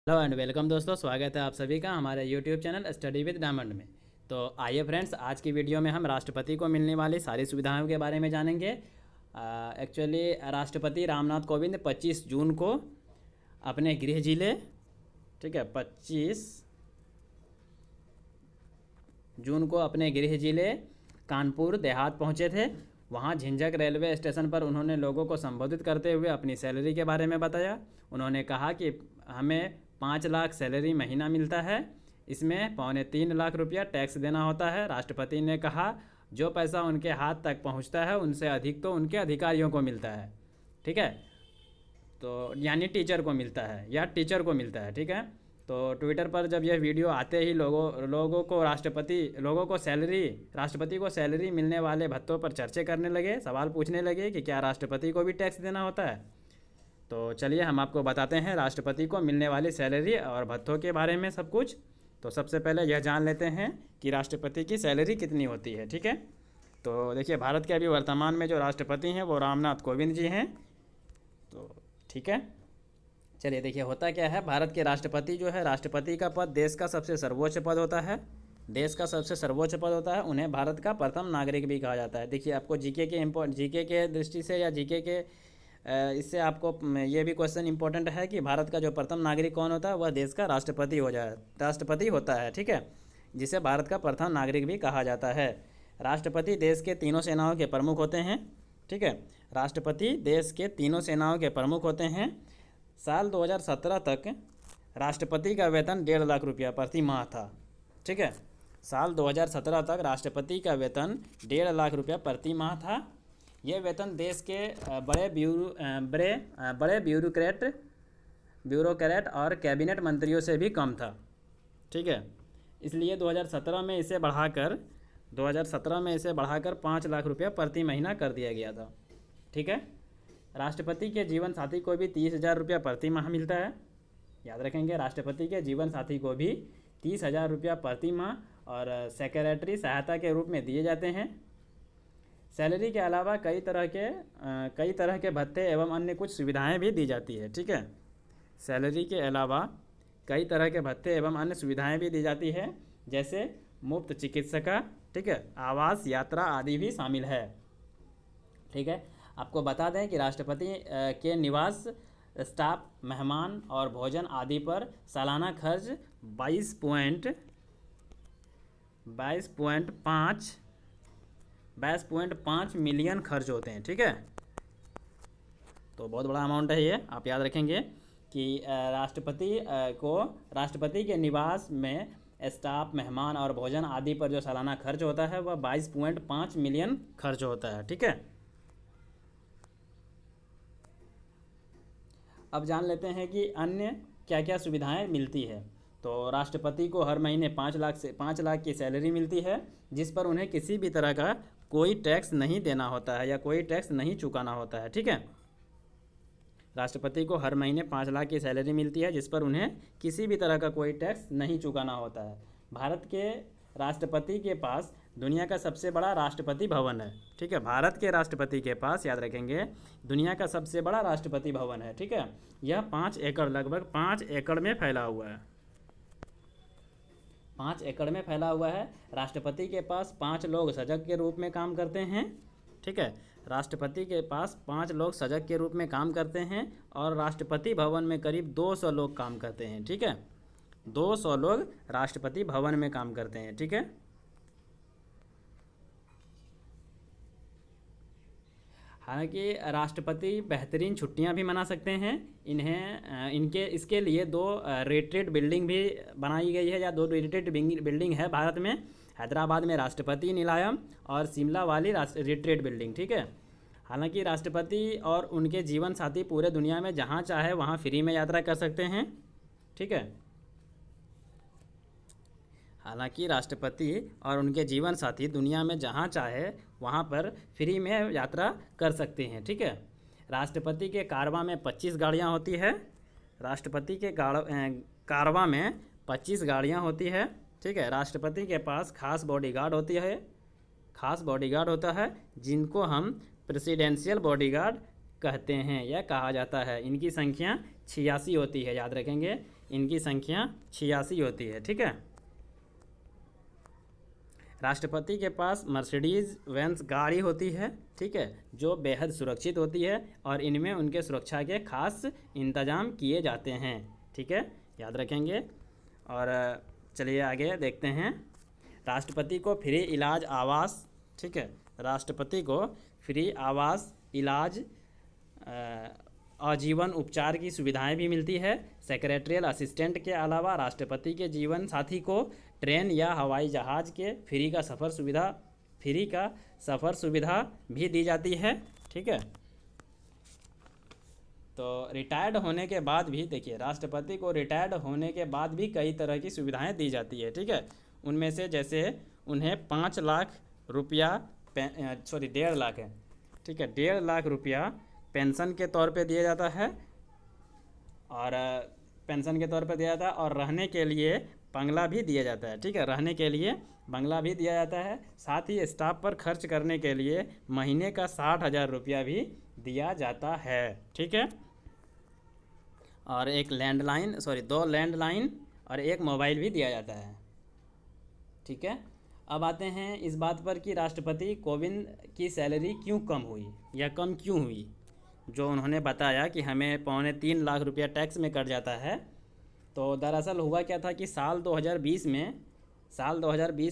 Hello and welcome दोस्तों, स्वागत है आप सभी का हमारे YouTube channel study with diamond में। तो आइए फ्रेंड्स, आज की वीडियो में हम राष्ट्रपति को मिलने वाली सारी सुविधाओं के बारे में जानेंगे। एक्चुअली राष्ट्रपति रामनाथ कोविंद 25 जून को अपने गृह जिले, ठीक है, 25 जून को अपने गृह जिले कानपुर देहात पहुंचे थे। वहां झिंझक रेलवे स्टेशन पर उन्होंने लोगों को संबोधित करते हुए अपनी सैलरी के बारे में बताया। उन्होंने कहा कि हमें 5 लाख सैलरी महीना मिलता है, इसमें 2.25 लाख रुपया टैक्स देना होता है। राष्ट्रपति ने कहा जो पैसा उनके हाथ तक पहुंचता है उनसे अधिक तो उनके अधिकारियों को मिलता है, ठीक है, तो यानी टीचर को मिलता है या टीचर को मिलता है, ठीक है। तो ट्विटर पर जब यह वीडियो आते ही लोगों को राष्ट्रपति को सैलरी मिलने वाले भत्तों पर चर्चे करने लगे, सवाल पूछने लगे कि क्या राष्ट्रपति को भी टैक्स देना होता है। तो चलिए हम आपको बताते हैं राष्ट्रपति को मिलने वाली सैलरी और भत्तों के बारे में सब कुछ। तो सबसे पहले यह जान लेते हैं कि राष्ट्रपति की सैलरी कितनी होती है, ठीक है। तो देखिए, भारत के अभी वर्तमान में जो राष्ट्रपति हैं वो रामनाथ कोविंद जी हैं। तो ठीक है, चलिए देखिए होता क्या है। भारत के राष्ट्रपति जो है, राष्ट्रपति का पद देश का सबसे सर्वोच्च पद होता है। देश का सबसे सर्वोच्च पद होता है। उन्हें भारत का प्रथम नागरिक भी कहा जाता है। देखिए, आपको जीके के दृष्टि से या जीके के इससे आपको ये भी क्वेश्चन इंपॉर्टेंट है कि भारत का जो प्रथम नागरिक कौन होता है, वह देश का राष्ट्रपति होता है, ठीक है, जिसे भारत का प्रथम नागरिक भी कहा जाता है। राष्ट्रपति देश के तीनों सेनाओं के प्रमुख होते हैं, ठीक है। राष्ट्रपति देश के तीनों सेनाओं के प्रमुख होते हैं। साल 2017 तक राष्ट्रपति का वेतन 1.5 लाख रुपया प्रति माह था, ठीक है। साल 2017 तक राष्ट्रपति का वेतन 1.5 लाख रुपया प्रति माह था। यह वेतन देश के बड़े ब्यूरोक्रेट और कैबिनेट मंत्रियों से भी कम था, ठीक है। इसलिए 2017 में इसे बढ़ाकर 5 लाख रुपया प्रति महीना कर दिया गया था, ठीक है। राष्ट्रपति के जीवन साथी को भी 30,000 रुपया प्रति माह मिलता है। याद रखेंगे, राष्ट्रपति के जीवन साथी को भी 30,000 रुपया प्रति माह और सेक्रेटरी सहायता के रूप में दिए जाते हैं। सैलरी के अलावा कई तरह के भत्ते एवं अन्य कुछ सुविधाएं भी दी जाती है, ठीक है। सैलरी के अलावा कई तरह के भत्ते एवं अन्य सुविधाएं भी दी जाती है, जैसे मुफ्त चिकित्सा, ठीक है, आवास, यात्रा आदि भी शामिल है, ठीक है। आपको बता दें कि राष्ट्रपति के निवास, स्टाफ, मेहमान और भोजन आदि पर सालाना खर्च 22.5 मिलियन खर्च होते हैं, ठीक है। तो बहुत बड़ा अमाउंट है ये, आप याद रखेंगे कि राष्ट्रपति के निवास में स्टाफ, मेहमान और भोजन आदि पर जो सालाना खर्च होता है वह 22.5 मिलियन खर्च होता है, ठीक है। अब जान लेते हैं कि अन्य क्या क्या सुविधाएं मिलती है। तो राष्ट्रपति को हर महीने 5 लाख की सैलरी मिलती है, जिस पर उन्हें किसी भी तरह का कोई टैक्स नहीं देना होता है या कोई टैक्स नहीं चुकाना होता है, ठीक है। राष्ट्रपति को हर महीने 5 लाख की सैलरी मिलती है, जिस पर उन्हें किसी भी तरह का कोई टैक्स नहीं चुकाना होता है। भारत के राष्ट्रपति के पास दुनिया का सबसे बड़ा राष्ट्रपति भवन है, ठीक है। भारत के राष्ट्रपति के पास, याद रखेंगे, दुनिया का सबसे बड़ा राष्ट्रपति भवन है, ठीक है। यह 5 एकड़, लगभग 5 एकड़ में फैला हुआ है। 5 एकड़ में फैला हुआ है। राष्ट्रपति के पास 5 लोग सजग के रूप में काम करते हैं, ठीक है। राष्ट्रपति के पास 5 लोग सजग के रूप में काम करते हैं और राष्ट्रपति भवन में करीब 200 लोग काम करते हैं, ठीक है। 200 लोग राष्ट्रपति भवन में काम करते हैं, ठीक है। हालांकि राष्ट्रपति बेहतरीन छुट्टियां भी मना सकते हैं। इसके लिए 2 रिट्रीट बिल्डिंग भी बनाई गई है, या 2 रिट्रीट बिल्डिंग है भारत में। हैदराबाद में राष्ट्रपति निलायम और शिमला वाली रिट्रीट बिल्डिंग, ठीक है। हालांकि राष्ट्रपति और उनके जीवन साथी पूरे दुनिया में जहां चाहे वहां फ्री में यात्रा कर सकते हैं, ठीक है। हालांकि राष्ट्रपति और उनके जीवन साथी दुनिया में जहां चाहे वहां पर फ्री में यात्रा कर सकते हैं, ठीक है। राष्ट्रपति के कारवां में 25 गाड़ियां होती है। राष्ट्रपति के कारवां में 25 गाड़ियां होती है, ठीक है। राष्ट्रपति के पास खास बॉडीगार्ड होता है, जिनको हम प्रेसिडेंशियल बॉडीगार्ड कहते हैं या कहा जाता है। इनकी संख्या 86 होती है, याद रखेंगे। इनकी संख्या 86 होती है। ठीक है। राष्ट्रपति के पास मर्सिडीज बेंज गाड़ी होती है, ठीक है, जो बेहद सुरक्षित होती है और इनमें उनके सुरक्षा के खास इंतजाम किए जाते हैं। ठीक है, याद रखेंगे। और चलिए आगे देखते हैं। राष्ट्रपति को फ्री इलाज आवास, ठीक है, राष्ट्रपति को फ्री आवास, इलाज, आजीवन उपचार की सुविधाएं भी मिलती है। सेक्रेटरियल असिस्टेंट के अलावा राष्ट्रपति के जीवन साथी को ट्रेन या हवाई जहाज़ के फ्री का सफ़र सुविधा भी दी जाती है। ठीक है। तो रिटायर्ड होने के बाद भी देखिए, राष्ट्रपति को रिटायर्ड होने के बाद भी कई तरह की सुविधाएं दी जाती है। ठीक है। उनमें से जैसे उन्हें 5 लाख रुपया 1.5 लाख है, ठीक है, 1.5 लाख रुपया पेंशन के तौर पे दिया जाता है, और पेंशन के तौर पे दिया जाता है, और रहने के लिए बंगला भी दिया जाता है। ठीक है, रहने के लिए बंगला भी दिया जाता है। साथ ही स्टाफ पर खर्च करने के लिए महीने का 60,000 रुपया भी दिया जाता है। ठीक है। और दो लैंडलाइन और एक मोबाइल भी दिया जाता है। ठीक है। अब आते हैं इस बात पर कि राष्ट्रपति कोविंद की सैलरी क्यों कम हुई या कम क्यों हुई। जो उन्होंने बताया कि हमें 2.25 लाख रुपया टैक्स में कट जाता है। तो दरअसल हुआ क्या था कि साल 2020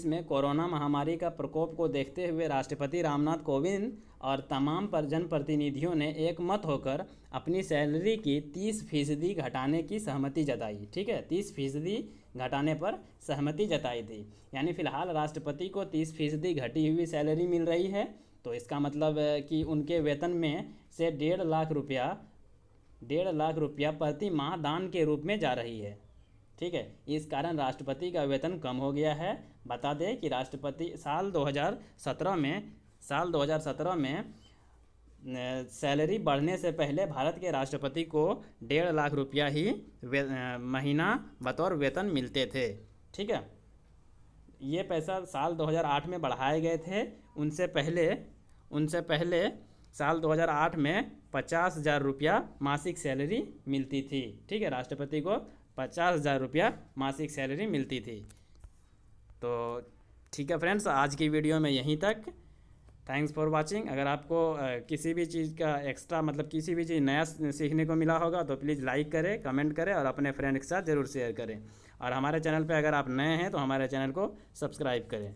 में कोरोना महामारी का प्रकोप को देखते हुए राष्ट्रपति रामनाथ कोविंद और तमाम जनप्रतिनिधियों ने एक मत होकर अपनी सैलरी की 30% घटाने की सहमति जताई। ठीक है, 30% घटाने पर सहमति जताई थी। यानी फ़िलहाल राष्ट्रपति को 30% घटी हुई सैलरी मिल रही है। तो इसका मतलब कि उनके वेतन में से 1.5 लाख रुपया प्रति माह दान के रूप में जा रही है। ठीक है, इस कारण राष्ट्रपति का वेतन कम हो गया है। बता दें कि राष्ट्रपति साल 2017 में सैलरी बढ़ने से पहले भारत के राष्ट्रपति को 1.5 लाख रुपया ही महीना बतौर वेतन मिलते थे। ठीक है, ये पैसा साल 2008 में बढ़ाए गए थे। उनसे पहले साल 2008 में 50,000 रुपया मासिक सैलरी मिलती थी। ठीक है, राष्ट्रपति को 50,000 रुपया मासिक सैलरी मिलती थी। तो ठीक है फ्रेंड्स, आज की वीडियो में यहीं तक। Thanks for watching. अगर आपको किसी भी चीज़ का एक्स्ट्रा किसी भी चीज़ नया सीखने को मिला होगा तो प्लीज़ लाइक करें, कमेंट करें और अपने फ्रेंड के साथ ज़रूर शेयर करें। और हमारे चैनल पे अगर आप नए हैं तो हमारे चैनल को सब्सक्राइब करें।